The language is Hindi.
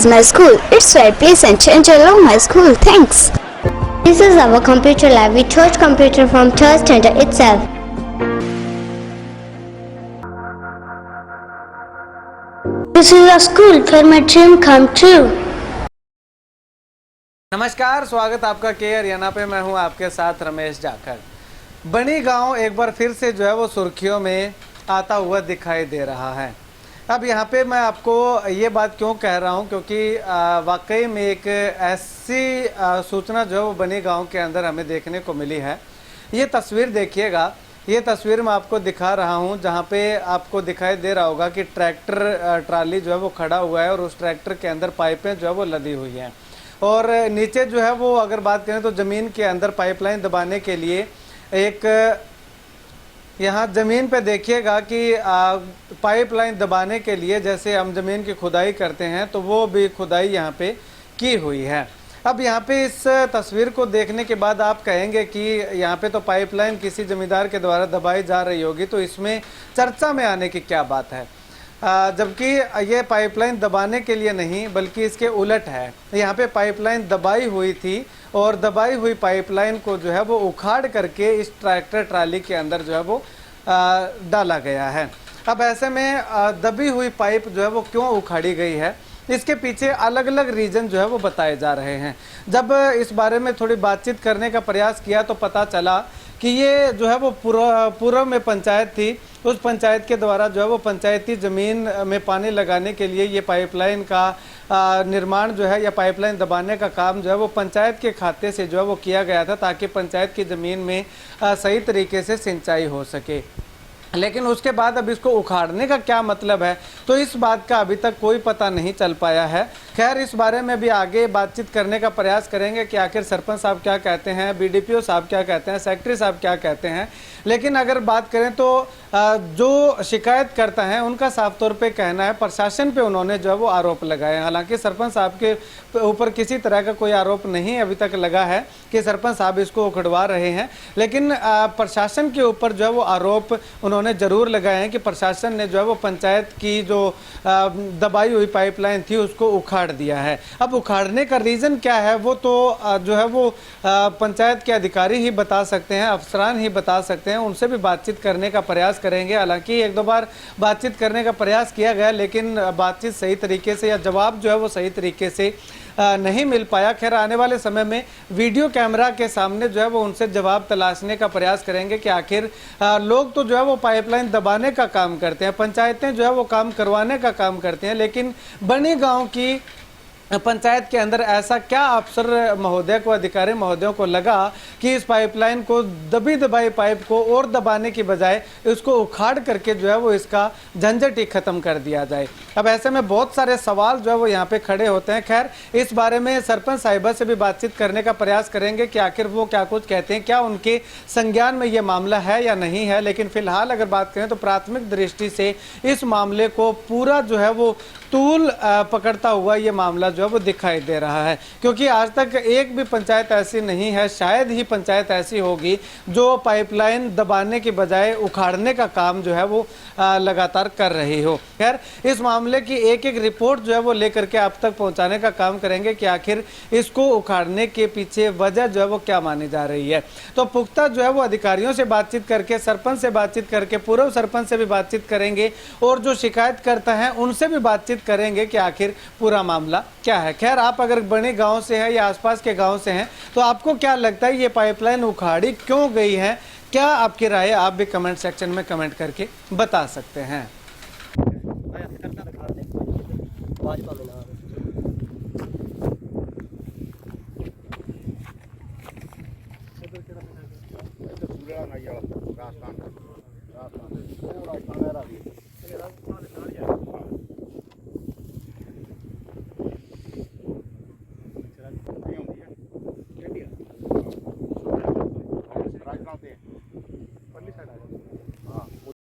is my school. It's right place and change along my school. Thanks. This is our computer lab. We charge computer from church center itself. This is a school where my dream come true. नमस्कार, स्वागत आपका के हरियाणा पे। मैं हूं आपके साथ रमेश जाखड़। बनी गांव एक बार फिर से जो है वो सुर्खियों में आता हुआ दिखाई दे रहा है। अब यहाँ पे मैं आपको ये बात क्यों कह रहा हूँ, क्योंकि वाकई में एक ऐसी सूचना जो है वो बनी गांव के अंदर हमें देखने को मिली है। ये तस्वीर देखिएगा, ये तस्वीर मैं आपको दिखा रहा हूँ जहाँ पे आपको दिखाई दे रहा होगा कि ट्रैक्टर ट्राली जो है वो खड़ा हुआ है और उस ट्रैक्टर के अंदर पाइपें जो है वो लदी हुई हैं और नीचे जो है वो अगर बात करें तो ज़मीन के अंदर पाइपलाइन दबाने के लिए एक यहाँ ज़मीन पे देखिएगा कि पाइपलाइन दबाने के लिए जैसे हम ज़मीन की खुदाई करते हैं तो वो भी खुदाई यहाँ पे की हुई है। अब यहाँ पे इस तस्वीर को देखने के बाद आप कहेंगे कि यहाँ पे तो पाइपलाइन किसी ज़मींदार के द्वारा दबाई जा रही होगी, तो इसमें चर्चा में आने की क्या बात है। जबकि ये पाइपलाइन दबाने के लिए नहीं बल्कि इसके उलट है। यहाँ पे पाइपलाइन दबाई हुई थी और दबाई हुई पाइपलाइन को जो है वो उखाड़ करके इस ट्रैक्टर ट्राली के अंदर जो है वो डाला गया है। अब ऐसे में दबी हुई पाइप जो है वो क्यों उखाड़ी गई है, इसके पीछे अलग अलग रीज़न जो है वो बताए जा रहे हैं। जब इस बारे में थोड़ी बातचीत करने का प्रयास किया तो पता चला कि ये जो है वो पूर्व में पंचायत थी, उस पंचायत के द्वारा जो है वो पंचायती ज़मीन में पानी लगाने के लिए ये पाइपलाइन का निर्माण जो है या पाइपलाइन दबाने का काम जो है वो पंचायत के खाते से जो है वो किया गया था ताकि पंचायत की ज़मीन में सही तरीके से सिंचाई हो सके। लेकिन उसके बाद अब इसको उखाड़ने का क्या मतलब है, तो इस बात का अभी तक कोई पता नहीं चल पाया है। खैर, इस बारे में भी आगे बातचीत करने का प्रयास करेंगे कि आखिर सरपंच साहब क्या कहते हैं, बीडीपीओ साहब क्या कहते हैं, सेक्रेटरी साहब क्या कहते हैं। लेकिन अगर बात करें तो जो शिकायत करता है उनका साफ तौर पे कहना है प्रशासन पे उन्होंने जो है वो आरोप लगाए। हालांकि सरपंच साहब के ऊपर किसी तरह का कोई आरोप नहीं अभी तक लगा है कि सरपंच साहब इसको उखड़वा रहे हैं, लेकिन प्रशासन के ऊपर जो है वो आरोप उन्होंने ज़रूर लगाए हैं कि प्रशासन ने जो है वो पंचायत की जो दबाई हुई पाइपलाइन थी उसको उखाड़ दिया है। अब उखाड़ने का रीज़न क्या है वो तो जो है वो पंचायत के अधिकारी ही बता सकते हैं, अफसरान ही बता सकते हैं। उनसे भी बातचीत करने का प्रयास करेंगे। हालांकि एक दो बार बातचीत करने का प्रयास किया गया लेकिन बातचीत सही तरीके से या जवाब जो है वो सही तरीके से नहीं मिल पाया। खैर, आने वाले समय में वीडियो कैमरा के सामने जो है वो उनसे जवाब तलाशने का प्रयास करेंगे कि आखिर लोग तो जो है वो पाइपलाइन दबाने का काम करते हैं, पंचायतें जो है वो काम करवाने का काम करते हैं, लेकिन बनी गांव की पंचायत के अंदर ऐसा क्या अफसर महोदय को, अधिकारी महोदयों को लगा कि इस पाइपलाइन को दबी दबाई पाइप को और दबाने की बजाय इसको उखाड़ करके जो है वो इसका झंझट ही खत्म कर दिया जाए। अब ऐसे में बहुत सारे सवाल जो है वो यहाँ पे खड़े होते हैं। खैर, इस बारे में सरपंच साहिबा से भी बातचीत करने का प्रयास करेंगे कि आखिर वो क्या कुछ कहते हैं, क्या उनके संज्ञान में ये मामला है या नहीं है। लेकिन फिलहाल अगर बात करें तो प्राथमिक दृष्टि से इस मामले को पूरा जो है वो तूल पकड़ता हुआ ये मामला जो है वो दिखाई दे रहा है, क्योंकि आज तक एक भी पंचायत ऐसी नहीं है, शायद ही पंचायत ऐसी होगी जो पाइपलाइन दबाने के बजाय उखाड़ने का काम जो है वो लगातार कर रही हो। खैर, इस मामले की एक एक रिपोर्ट जो है वो लेकर के आप तक पहुंचाने का काम करेंगे कि आखिर इसको उखाड़ने के पीछे वजह जो है वो क्या मानी जा रही है। तो पुख्ता जो है वो अधिकारियों से बातचीत करके, सरपंच से बातचीत करके, पूर्व सरपंच से भी बातचीत करेंगे और जो शिकायत करता है उनसे भी बातचीत करेंगे कि आखिर पूरा मामला क्या है। खैर, आप अगर बड़े गांव से हैं या आसपास के गांव से हैं तो आपको क्या लगता है ये पाइपलाइन उखाड़ी क्यों गई है? क्या आपकी राय आप भी कमेंट सेक्शन में कमेंट करके बता सकते हैं।